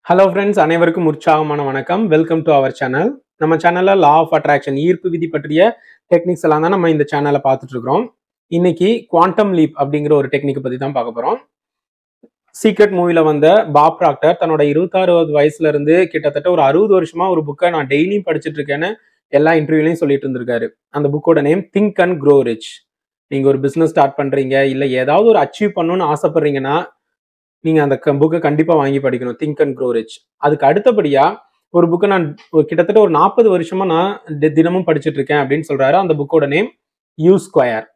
Hello friends, அனைவருக்கும் உற்சாகமான வணக்கம். Welcome to our channel. நம்ம சேனல்ல லா ஆஃப் அட்ராக்ஷன் ஈர்ப்பு விதி பற்றிய டெக்னிக்ஸ் எல்லாம் தான் நம்ம இந்த சேனல்ல பார்த்துட்டு இருக்கிறோம். இன்னைக்கு குவாண்டம் லீப் அப்படிங்கிற ஒரு டெக்னிக்கை பத்தி தான் பார்க்க போறோம். சீக்ரெட் மூவில வந்த பாப் ப்ராக்டர் தன்னோட 26வது வயசுல இருந்து கிட்டத்தட்ட ஒரு 60 வருஷமா ஒரு புக்கை நான் டெய்லியும் படிச்சுட்டு இருக்கேன்னு எல்லா இன்டர்வியூலையும் சொல்லிட்டு இருந்திருக்காரு. அந்த புக்கோட name think and grow rich. நீங்க ஒரு பிசினஸ் ஸ்டார்ட் பண்றீங்க, இல்ல ஏதாவது ஒரு அச்சீவ் பண்ணணும்னு ஆசைப்படுறீங்கன்னா நீங்க அந்த புக்கை கண்டிப்பா வாங்கி படிக்கணும். Think and grow rich. அதுக்கு அடுத்தபடியா ஒரு புக்கை நான் கிட்டத்தட்ட ஒரு 40 வருஷமா நான் தினமும் படிச்சுட்டு இருக்கேன் அப்படின்னு சொல்றாரு. அந்த புக்கோட நேம் யூ ஸ்கொயர்.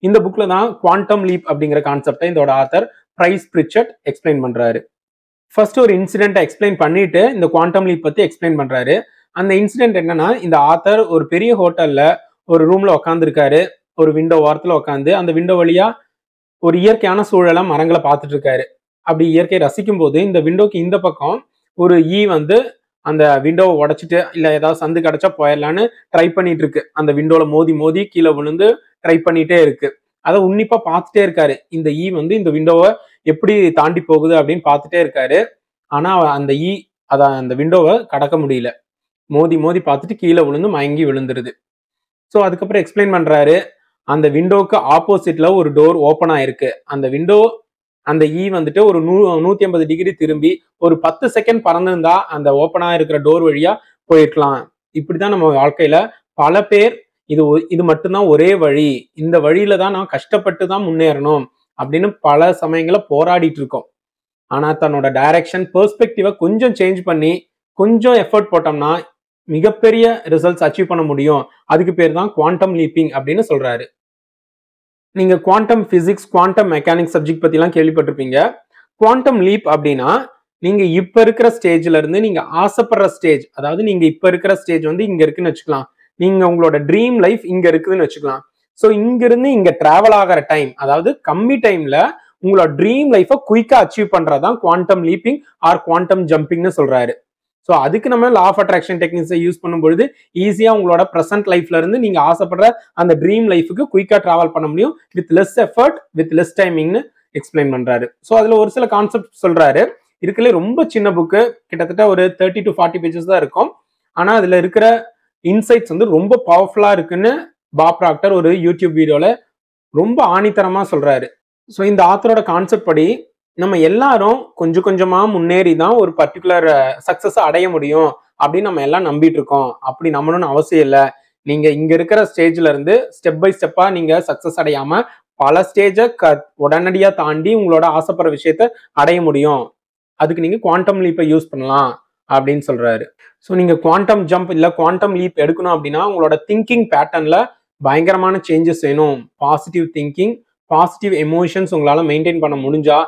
இந்த புக்ல தான் குவாண்டம் லீப் அப்படிங்கிற கான்செப்டை இதோட ஆத்தர் பிரைஸ் பிரிச்சர்ட் எக்ஸ்பிளைன் பண்றாரு. ஃபர்ஸ்ட் ஒரு இன்சிடென்ட்டை எக்ஸ்பிளைன் பண்ணிட்டு இந்த குவாண்டம் லீப் பத்தி எக்ஸ்பிளைன் பண்றாரு. அந்த இன்சிடென்ட் என்னன்னா, இந்த ஆத்தர் ஒரு பெரிய ஹோட்டல்ல ஒரு ரூம்ல உட்காந்துருக்காரு. ஒரு விண்டோ ஓரத்துல உட்காந்து அந்த விண்டோ வழியா ஒரு இயற்கையான சூழலை மரங்களை பார்த்துட்டு இருக்காரு. அப்படி இயற்கையை ரசிக்கும் போது இந்த விண்டோக்கு இந்த பக்கம் ஒரு வந்து அந்த விண்டோவை உடைச்சிட்டு இல்ல ஏதாவது சந்து கிடைச்சா போயிடலான்னு ட்ரை பண்ணிட்டு இருக்கு. அந்த விண்டோல மோதி மோதி கீழே விழுந்து ட்ரை பண்ணிட்டே இருக்கு. அதை உன்னிப்பா பார்த்துட்டே இருக்காரு. இந்த வந்து இந்த விண்டோவை எப்படி தாண்டி போகுது அப்படின்னு பார்த்துட்டே இருக்காரு. ஆனா அந்த அந்த விண்டோவை கடக்க முடியல. மோதி மோதி பார்த்துட்டு கீழே விழுந்து மயங்கி விழுந்துருது. ஸோ அதுக்கப்புறம் எக்ஸ்பிளைன் பண்றாரு. அந்த விண்டோக்கு ஆப்போசிட்ல ஒரு டோர் ஓப்பன் ஆயிருக்கு. அந்த விண்டோ அந்த வந்துட்டு ஒரு 150 டிகிரி திரும்பி ஒரு 10 செகண்ட் பறந்திருந்தா அந்த ஓப்பனா இருக்கிற டோர் வழியா போயிருக்கலாம். இப்படிதான் நம்ம வாழ்க்கையில பல பேர் இது மட்டும்தான் ஒரே வழி, இந்த வழியில தான் நான் கஷ்டப்பட்டு தான் முன்னேறணும் அப்படின்னு பல சமயங்களை போராடிட்டு இருக்கோம். ஆனா தன்னோட டைரக்ஷன் பெர்ஸ்பெக்டிவை கொஞ்சம் சேஞ்ச் பண்ணி கொஞ்சம் எஃபர்ட் போட்டோம்னா மிகப்பெரிய ரிசல்ட்ஸ் அச்சீவ் பண்ண முடியும். அதுக்கு பேர் தான் குவாண்டம் லீப்பிங் அப்படின்னு சொல்றாரு. நீங்க quantum physics, quantum mechanics subject பத்தி எல்லாம் கேள்விப்பட்டிருப்பீங்க. குவாண்டம் லீப் அப்படின்னா நீங்க இப்ப இருக்கிற ஸ்டேஜ்ல இருந்து நீங்க ஆசைப்படுற ஸ்டேஜ், அதாவது நீங்க இப்ப இருக்கிற ஸ்டேஜ் வந்து இங்க இருக்குன்னு வச்சுக்கலாம். நீங்க உங்களோட ட்ரீம் லைஃப் இங்க இருக்குதுன்னு வச்சுக்கலாம். ஸோ இங்க இருந்து இங்க டிராவல் ஆகிற டைம், அதாவது கம்மி டைம்ல உங்களோட ட்ரீம் லைஃபை குயிக்கா அச்சீவ் பண்றதுதான் குவாண்டம் லீப்பிங் ஆர் குவாண்டம் ஜம்பிங்னு சொல்றாரு. ஸோ அதுக்கு நம்ம லா ஆஃப் அட்ராக்ஷன் டெக்னிக்ஸை யூஸ் பண்ணும்பொழுது ஈஸியா உங்களோட ப்ரெசென்ட் லைஃப்ல இருந்து நீங்க ஆசைப்படுற அந்த ட்ரீம் லைஃபுக்கு குயிக்கா டிராவல் பண்ண முடியும் with less effort with less டைமிங்னு எக்ஸ்பிளைன் பண்றாரு. ஸோ அதுல ஒரு சில கான்செப்ட் சொல்றாரு. இதுக்குள்ள ரொம்ப சின்ன புக்கு, கிட்டத்தட்ட ஒரு 30 to 40 பேஜஸ் தான் இருக்கும். ஆனா அதுல இருக்கிற இன்சைட்ஸ் வந்து ரொம்ப பவர்ஃபுல்லா இருக்குன்னு பாப் ப்ராக்டர் ஒரு யூடியூப் வீடியோல ரொம்ப ஆணித்தரமா சொல்றாரு. ஸோ இந்த ஆத்தரோட கான்செப்ட் படி நம்ம எல்லாரும் கொஞ்சம் கொஞ்சமா முன்னேறி தான் ஒரு பர்டிகுலர் சக்சஸ் அடைய முடியும் அப்படின்னு நம்ம எல்லாம் நம்பிட்டு இருக்கோம். அப்படி நம்பணும்னு அவசியம் இல்லை. நீங்க இங்க இருக்கிற ஸ்டேஜ்ல இருந்து ஸ்டெப் பை ஸ்டெப்பா நீங்க சக்சஸ் அடையாம பல ஸ்டேஜை உடனடியா தாண்டி உங்களோட ஆசைப்படுற விஷயத்த அடைய முடியும். அதுக்கு நீங்க குவாண்டம் லீப்பை யூஸ் பண்ணலாம் அப்படின்னு சொல்றாரு. ஸோ நீங்க குவாண்டம் ஜம்ப் இல்ல குவாண்டம் லீப் எடுக்கணும் அப்படின்னா உங்களோட திங்கிங் பேட்டர்ன்ல பயங்கரமான சேஞ்சஸ் வேணும். பாசிட்டிவ் திங்கிங், பாசிட்டிவ் எமோஷன்ஸ் உங்களால மெயின்டைன் பண்ண முடிஞ்சா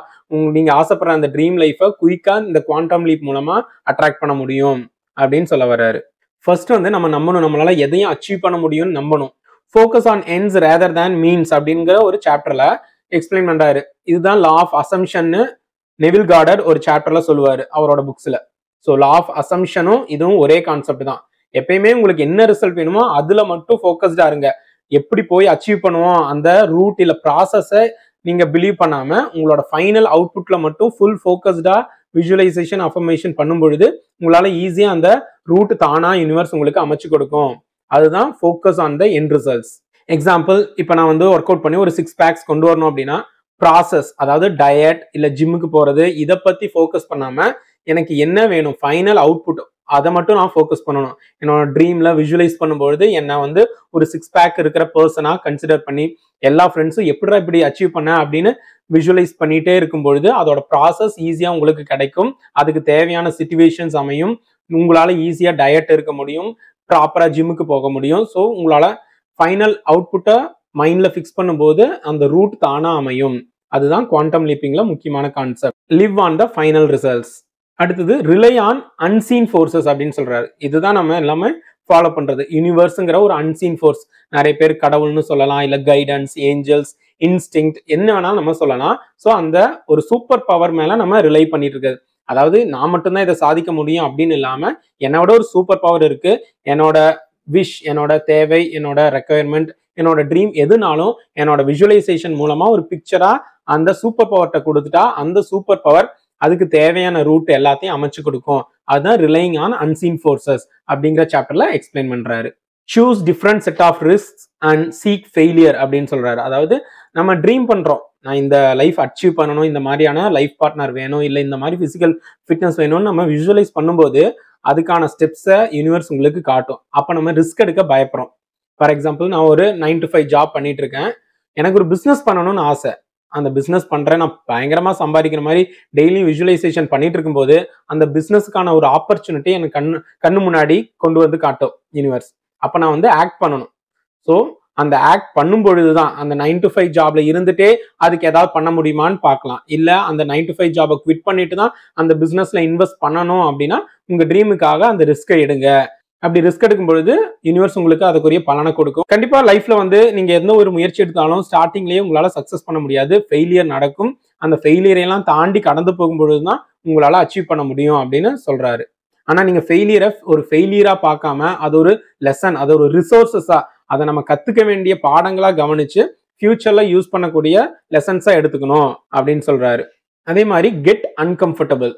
நீங்க ஆசைப்படுற அந்த ட்ரீம் லைஃபை குயிக்கா இந்த குவாண்டம் லீப் மூலமா அட்ராக்ட் பண்ண முடியும் அப்படின்னு சொல்ல வர்றாரு. ஃபர்ஸ்ட் வந்து நம்ம நம்பணும், நம்மளால எதையும் அச்சீவ் பண்ண முடியும்னு நம்பணும். Focus on ends rather than means அப்படிங்கிற ஒரு சாப்டர்ல எக்ஸ்பிளைன் பண்றாரு. இதுதான் லா ஆஃப் அசம்ஷன்னு நெவில் கார்டர் ஒரு சாப்டர்ல சொல்லுவாரு அவரோட புக்ஸ்ல. ஸோ லா ஆஃப் அசம்ஷனும் இதுவும் ஒரே கான்செப்ட் தான். எப்பயுமே உங்களுக்கு என்ன ரிசல்ட் வேணுமோ அதுல மட்டும் ஃபோக்கஸ்டா இருங்க. எப்படி போய் அச்சீவ் பண்ணுவோம் அந்த ரூட் இல்ல ப்ராசஸை நீங்க பிலீவ் பண்ணாம உங்களோட ஃபைனல் அவுட்புட்ல மட்டும் ஃபுல் ஃபோக்கஸ்டா விஜுவலைசேஷன் அஃபர்மேஷன் பண்ணும் பொழுது உங்களால ஈஸியா அந்த ரூட் தானா யூனிவர்ஸ் உங்களுக்கு அமைச்சு கொடுக்கும். அதுதான் focus on the end results. Example, இப்போ நான் வந்து ஒர்க் அவுட் பண்ணி ஒரு 6 பேக்ஸ் கொண்டு வரணும் அப்படின்னா ப்ராசஸ், அதாவது டயட் இல்ல ஜிம்முக்கு போறது, இதை பத்தி ஃபோக்கஸ் பண்ணாம எனக்கு என்ன வேணும் ஃபைனல் அவுட்புட் அதை மட்டும் நான் ஃபோக்கஸ் பண்ணணும். என்னோட ட்ரீம்ல விஜுவலைஸ் பண்ணும்பொழுது என்ன வந்து ஒரு 6 பேக் இருக்கிற பர்சனா கன்சிடர் பண்ணி எல்லா ஃப்ரெண்ட்ஸும் எப்படிடா இப்படி அச்சீவ் பண்ண அப்படின்னு விஜுவலைஸ் பண்ணிட்டே இருக்கும் பொழுது அதோட ப்ராசஸ் ஈஸியா உங்களுக்கு கிடைக்கும். அதுக்கு தேவையான சிச்சுவேஷன்ஸ் அமையும். உங்களால ஈஸியா டயட் இருக்க முடியும், ப்ராப்பரா ஜிம்முக்கு போக முடியும். ஸோ உங்களால ஃபைனல் அவுட்புட்டை மைண்ட்ல ஃபிக்ஸ் பண்ணும்போது அந்த ரூட் தானா அமையும். அதுதான் குவாண்டம் லீப்பிங்ல முக்கியமான concept. Live on the final results. அடுத்தது ரிலை ஆன் அன்சீன் ஃபோர்ஸஸ் அப்படின்னு சொல்றாரு. இதுதான் நம்ம எல்லாமே ஃபாலோ பண்றது. யூனிவர்ஸ்ங்கிற ஒரு அன்சீன் ஃபோர்ஸ், நிறைய பேர் கடவுள்னு சொல்லலாம், இல்ல கைடன்ஸ், ஏஞ்சல்ஸ், இன்ஸ்டிங்க்ட், என்ன வேணாலும் நம்ம சொல்லலாம். ஸோ அந்த ஒரு சூப்பர் பவர் மேல நம்ம ரிலை பண்ணிட்டு இருக்கிறது. அதாவது நான் மட்டும்தான் இதை சாதிக்க முடியும் அப்படின்னு இல்லாம என்னோட ஒரு சூப்பர் பவர் இருக்கு. என்னோட விஷ், என்னோட தேவை, என்னோட ரெக்குயர்மெண்ட், என்னோட ட்ரீம் எதுனாலும் என்னோட விஜுவலைசேஷன் மூலமா ஒரு பிக்சரா அந்த சூப்பர் பவர்கிட்ட கொடுத்துட்டா அந்த சூப்பர் பவர் அதுக்கு தேவையான ரூட் எல்லாத்தையும் அமைச்சு கொடுக்கும். அதுதான் ரிலையிங் ஆன் அன்சீன் ஃபோர்ஸஸ் அப்படிங்கிற சாப்டர்ல எக்ஸ்பிளைன் பண்றாரு. Choose different set of risks and seek failure அப்படின்னு சொல்றாரு. அதாவது நம்ம ட்ரீம் பண்றோம், நான் இந்த லைஃப் அச்சீவ் பண்ணணும், இந்த மாதிரியான லைஃப் பார்ட்னர் வேணும், இல்லை இந்த மாதிரி பிசிக்கல் ஃபிட்னஸ் வேணும்னு நம்ம விஜுவலைஸ் பண்ணும்போது அதுக்கான ஸ்டெப்ஸை யூனிவர்ஸ் உங்களுக்கு காட்டும். அப்போ நம்ம ரிஸ்க் எடுக்க பயப்படுறோம். ஃபார் எக்ஸாம்பிள், நான் ஒரு 9 to 5 ஜாப் பண்ணிட்டு இருக்கேன். எனக்கு ஒரு பிஸ்னஸ் பண்ணணும்னு ஆசை. அந்த பிஸ்னஸ் பண்றேன், நான் பயங்கரமா சம்பாதிக்கிற மாதிரி டெய்லி விஜுவலைசேஷன் பண்ணிட்டு இருக்கும்போது அந்த பிஸ்னஸ்க்கான ஒரு ஆப்பர்ச்சுனிட்டி எனக்கு கண்ணு முன்னாடி கொண்டு வந்து காட்டும் யூனிவர்ஸ். அப்போ நான் வந்து ஆக்ட் பண்ணணும். ஸோ அந்த ஆக்ட் பண்ணும் பொழுதுதான் அந்த 9 to 5 ஜாப்ல இருந்துட்டே அதுக்கு ஏதாவது பண்ண முடியுமான்னு பார்க்கலாம். இல்ல அந்த 9 to 5 ஜாபை குவிட் பண்ணிட்டு தான் அந்த பிசினஸ்ல இன்வெஸ்ட் பண்ணணும் அப்படின்னா உங்க ட்ரீமுக்காக அந்த ரிஸ்கை எடுங்க. அப்படி ரிஸ்க் எடுக்கும் பொழுது யூனிவர்ஸ் உங்களுக்கு அதுக்குரிய பலனை கொடுக்கும். கண்டிப்பா லைஃப்ல வந்து நீங்க எந்த ஒரு முயற்சி எடுத்தாலும் ஸ்டார்டிங்லயே உங்களால சக்சஸ் பண்ண முடியாது. ஃபெயிலியர் நடக்கும். அந்த ஃபெயிலியரையெல்லாம் தாண்டி கடந்து போகும்பொழுதுதான் உங்களால அச்சீவ் பண்ண முடியும் அப்படின்னு சொல்றாரு. ஆனா நீங்க ஃபெயிலியரை ஒரு ஃபெயிலியரா பார்க்காம அது ஒரு லெசன், அது ஒரு ரிசோர்சஸா, அதை நம்ம கத்துக்க வேண்டிய பாடங்களா கவனிச்சு ஃபியூச்சர்ல யூஸ் பண்ணக்கூடிய லெசன்ஸா எடுத்துக்கணும் அப்படின்னு சொல்றாரு. அதே மாதிரி கெட் அன்கம்ஃபர்டபுள்.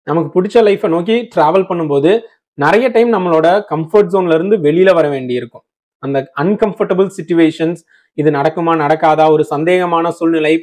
நமக்கு பிடிச்ச லைஃப்பை நோக்கி டிராவல் பண்ணும்போது நிறைய டைம் நம்மளோட கம்ஃபர்ட் ஜோன்ல இருந்து வெளியில வர வேண்டி இருக்கும். அந்த அன்கம்ஃபர்டபுள் சிச்சுவேஷன்ஸ், இது நடக்குமா நடக்காதா, ஒரு சந்தேகமான சூழ்நிலை,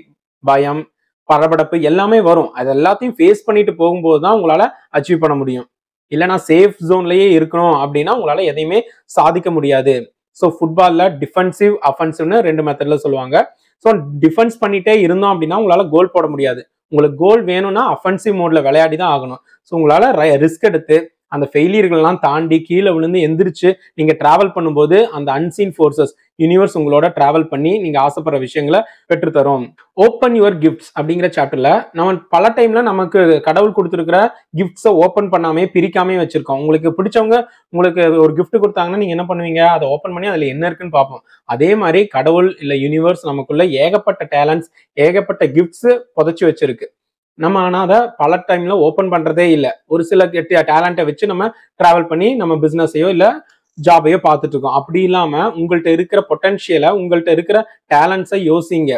பயம், பரபரப்பு எல்லாமே வரும். அது எல்லாத்தையும் ஃபேஸ் பண்ணிட்டு போகும்போது தான் உங்களால அச்சீவ் பண்ண முடியும். இல்லைனா சேஃப் ஜோன்லயே இருக்கணும் அப்படின்னா உங்களால எதையுமே சாதிக்க முடியாது. ஸோ ஃபுட்பால்ல டிஃபென்சிவ் அஃபென்சிவ்னு 2 மெத்தட்ல சொல்லுவாங்க. ஸோ டிஃபென்ஸ் பண்ணிட்டே இருந்தோம் அப்படின்னா உங்களால கோல் போட முடியாது. உங்களுக்கு கோல் வேணும்னா அஃபென்சிவ் மோட்ல விளையாடி தான் ஆகணும். ஸோ உங்களால ரிஸ்க் எடுத்து அந்த ஃபெயிலியர்கள்லாம் தாண்டி கீழே விழுந்து எந்திரிச்சு நீங்க டிராவல் பண்ணும்போது அந்த அன்சீன் ஃபோர்ஸஸ் யூனிவர்ஸ் உங்களோட டிராவல் பண்ணி நீங்க ஆசைப்படுற விஷயங்களை பெற்றுத்தரும். ஓப்பன் யுவர் கிஃப்ட்ஸ் அப்படிங்கிற சாப்டர்ல நம்ம பல டைம்ல நமக்கு கடவுள் கொடுத்துருக்கிற கிஃப்ட்ஸை ஓப்பன் பண்ணாமே பிரிக்காமே வச்சிருக்கோம். உங்களுக்கு பிடிச்சவங்க உங்களுக்கு ஒரு கிஃப்ட் கொடுத்தாங்கன்னா நீங்க என்ன பண்ணுவீங்க, அதை ஓப்பன் பண்ணி அதுல என்ன இருக்குன்னு பார்ப்போம். அதே மாதிரி கடவுள் இல்ல யூனிவர்ஸ் நமக்குள்ள ஏகப்பட்ட டேலண்ட்ஸ், ஏகப்பட்ட கிஃப்ட்ஸ் புதைச்சு வச்சிருக்கு. நம்ம ஆனால் அதை பல டைம்ல ஓப்பன் பண்றதே இல்லை. ஒரு சில டேலண்ட்டை வச்சு நம்ம டிராவல் பண்ணி நம்ம பிசினஸையோ இல்லை ஜாபையோ பார்த்துட்டு இருக்கோம். அப்படி இல்லாம உங்கள்கிட்ட இருக்கிற பொட்டன்ஷியலை, உங்கள்கிட்ட இருக்கிற டேலண்ட்ஸை யோசிங்க.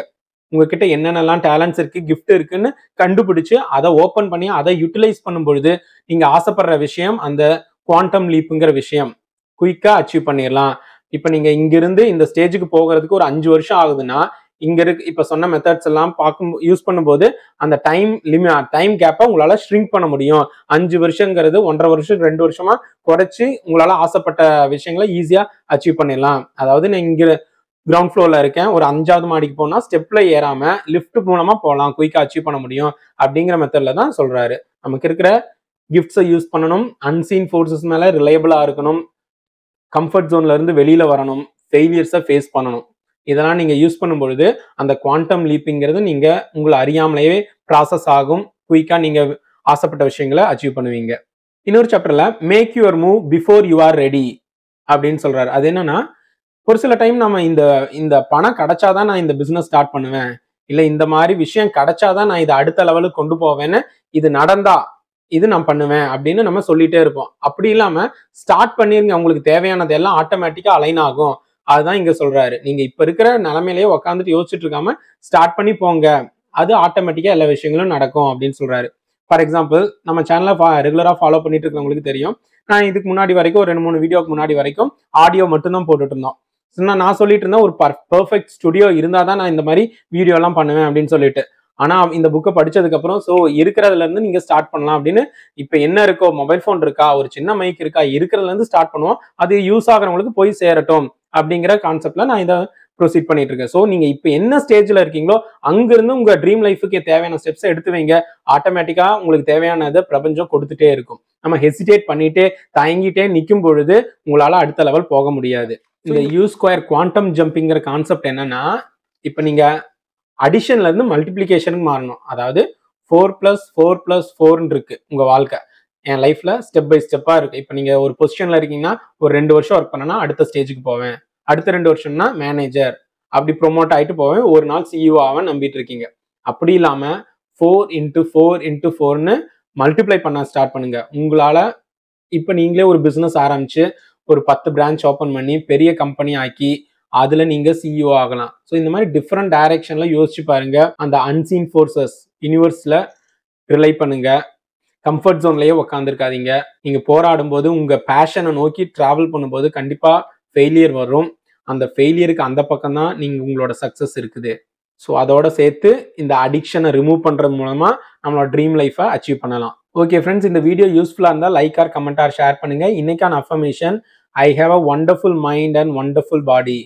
உங்ககிட்ட என்னென்னலாம் டேலண்ட்ஸ் இருக்கு, கிஃப்ட் இருக்குன்னு கண்டுபிடிச்சு அதை ஓப்பன் பண்ணி அதை யூட்டிலைஸ் பண்ணும் பொழுது நீங்க ஆசைப்படுற விஷயம், அந்த குவாண்டம் லீப்புங்கிற விஷயம் குயிக்கா அச்சீவ் பண்ணிடலாம். இப்ப நீங்க இங்கிருந்து இந்த ஸ்டேஜுக்கு போகிறதுக்கு ஒரு 5 வருஷம் ஆகுதுன்னா இங்க இருக்கு இப்ப சொன்ன மெத்தட்ஸ் எல்லாம் யூஸ் பண்ணும்போது அந்த டைம் கேப்பை உங்களால ஷ்ரிங்க் பண்ண முடியும். 5 வருஷங்கிறது 1.5 வருஷம் 2 வருஷமா குறைச்சி உங்களால ஆசைப்பட்ட விஷயங்களை ஈஸியா அச்சீவ் பண்ணிடலாம். அதாவது நான் இங்க கிரவுண்ட் ஃப்ளோர்ல இருக்கேன், ஒரு 5வது மாடிக்கு போனா ஸ்டெப்ல ஏறாம லிஃப்ட் மூலமா போகலாம், குயிக்கா அச்சீவ் பண்ண முடியும் அப்படிங்கிற மெத்தட்ல தான் சொல்றாரு. நமக்கு இருக்கிற கிஃப்ட்ஸை யூஸ் பண்ணணும், அன்சீன் ஃபோர்ஸஸ் மேல ரிலையபிளா இருக்கணும், கம்ஃபர்ட் ஜோன்ல இருந்து வெளியில வரணும், ஃபெயிலியர்ஸை ஃபேஸ் பண்ணணும். இதெல்லாம் நீங்க யூஸ் பண்ணும்பொழுது அந்த குவாண்டம் லீப்பிங்கிறது நீங்க உங்களை அறியாமலேயே ப்ராசஸ் ஆகும். குயிக்கா நீங்க ஆசைப்பட்ட விஷயங்களை அச்சீவ் பண்ணுவீங்க. இன்னொரு சாப்டர்ல make your move before you are ready அப்படின்னு சொல்றாரு. அது என்னன்னா, ஒரு சில டைம் நம்ம இந்த பணம் கிடைச்சாதான் நான் இந்த பிசினஸ் ஸ்டார்ட் பண்ணுவேன், இல்ல இந்த மாதிரி விஷயம் கிடைச்சாதான் நான் இதை அடுத்த லெவலுக்கு கொண்டு போவேன்னு, இது நடந்தா இது நான் பண்ணுவேன் அப்படின்னு நம்ம சொல்லிட்டே இருப்போம். அப்படி இல்லாம ஸ்டார்ட் பண்ணிருங்க, உங்களுக்கு தேவையானது எல்லாம் ஆட்டோமேட்டிக்கா அலைன் ஆகும். அதுதான் இங்க சொல்றாரு. நீங்க இப்ப இருக்கிற நிலைமையிலேயே உட்காந்துட்டு யோசிச்சுட்டு இருக்காம ஸ்டார்ட் பண்ணி போங்க, அது ஆட்டோமேட்டிக்கா எல்லா விஷயங்களும் நடக்கும் அப்படின்னு சொல்றாரு. ஃபார் எக்ஸாம்பிள், நம்ம சேனலை ரெகுலரா ஃபாலோ பண்ணிட்டு இருக்கவங்களுக்கு தெரியும், நான் இதுக்கு முன்னாடி வரைக்கும் ஒரு 2-3 வீடியோக்கு முன்னாடி வரைக்கும் ஆடியோ மட்டும் தான் போட்டுட்டு இருந்தோம். நான் சொல்லிட்டு இருந்தேன் ஒரு பெர்ஃபெக்ட் ஸ்டுடியோ இருந்தாதான் நான் இந்த மாதிரி வீடியோ எல்லாம் பண்ணுவேன் அப்படின்னு சொல்லிட்டு. ஆனா இந்த புக்கை படிச்சதுக்கு அப்புறம் இருக்கிறதுல இருந்து நீங்க ஸ்டார்ட் பண்ணலாம் அப்படின்னு, இப்ப என்ன இருக்கோ, மொபைல் போன் இருக்கா, ஒரு சின்ன மைக் இருக்கா, இருக்கிறதுல இருந்து ஸ்டார்ட் பண்ணுவோம், அது யூஸ் ஆகிறவங்களுக்கு போய் சேரட்டும் அப்படிங்கிற கான்செப்ட்ல நான் இதை ப்ரொசீட் பண்ணிட்டு இருக்கேன். நீங்க இப்ப என்ன ஸ்டேஜ்ல இருக்கீங்களோ அங்கிருந்து உங்க ட்ரீம் லைஃபுக்கு தேவையான ஸ்டெப்ஸை எடுத்து வைங்க. ஆட்டோமேட்டிக்கா உங்களுக்கு தேவையானதை பிரபஞ்சம் கொடுத்துட்டே இருக்கும். நம்ம ஹெசிடேட் பண்ணிட்டே தயங்கிட்டே நிற்கும் பொழுது உங்களால அடுத்த லெவல் போக முடியாது. இந்த U² குவாண்டம் ஜம்பிங்கிற கான்செப்ட் என்னன்னா, இப்ப நீங்க அடிஷன்ல இருந்து மல்டிபிளிகேஷனுக்கு மாறணும். அதாவது 4+4+4 இருக்கு உங்க வாழ்க்கை. என் லைஃப்ல ஸ்டெப் பை ஸ்டெப்பா இருக்கு. இப்ப நீங்க ஒரு பொசிஷன்ல இருக்கீங்கன்னா ஒரு 2 வருஷம் ஒர்க் பண்ணனா அடுத்த ஸ்டேஜுக்கு போவேன், அடுத்த 2 வருஷம்னா மேனேஜர், அப்படி ப்ரொமோட் ஆயிட்டு போவேன், ஒரு நாள் CEO ஆவேன் நம்பிட்டு இருக்கீங்க. அப்படி இல்லாம 4x4x4ன்னு மல்டிப்ளை பண்ண ஸ்டார்ட் பண்ணுங்க. உங்களால இப்ப நீங்களே ஒரு பிசினஸ் ஆரம்பிச்சு ஒரு 10 பிரான்ச் ஓபன் பண்ணி பெரிய கம்பெனி ஆக்கி அதுல நீங்க CEO ஆகலாம். இந்த மாதிரி டிஃப்ரெண்ட் டைரக்ஷன்ல யோசிச்சு பாருங்க. அந்த அன்சீன் ஃபோர்ஸஸ் யூனிவர்ஸ்ல ரிலை பண்ணுங்க. கம்ஃபர்ட் ஜோன்லயே உட்காந்துருக்காதீங்க. நீங்க போராடும்போது உங்க பேஷனை நோக்கி டிராவல் பண்ணும்போது கண்டிப்பா ஃபெயிலியர் வரும். அந்த ஃபெயிலியருக்கு அந்த பக்கம் தான் நீங்க உங்களோட சக்சஸ் இருக்குது. ஸோ அதோட சேர்த்து இந்த அடிக்ஷனை ரிமூவ் பண்றது மூலமா நம்மளோட ட்ரீம் லைஃபை அச்சீவ் பண்ணலாம். ஓகே ஃப்ரெண்ட்ஸ், இந்த வீடியோ யூஸ்ஃபுல்லா இருந்தா like or comment or share பண்ணுங்க. இன்னைக்கான affirmation, I have a wonderful mind and wonderful body.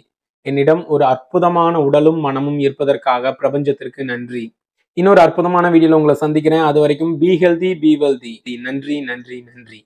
என்னிடம் ஒரு அற்புதமான உடலும் மனமும் இருப்பதற்காக பிரபஞ்சத்திற்கு நன்றி. இன்னொரு அற்புதமான வீடியோல உங்களை சந்திக்கிறேன். அது வரைக்கும் பி ஹெல்தி, பி வெல்தி. நன்றி, நன்றி, நன்றி.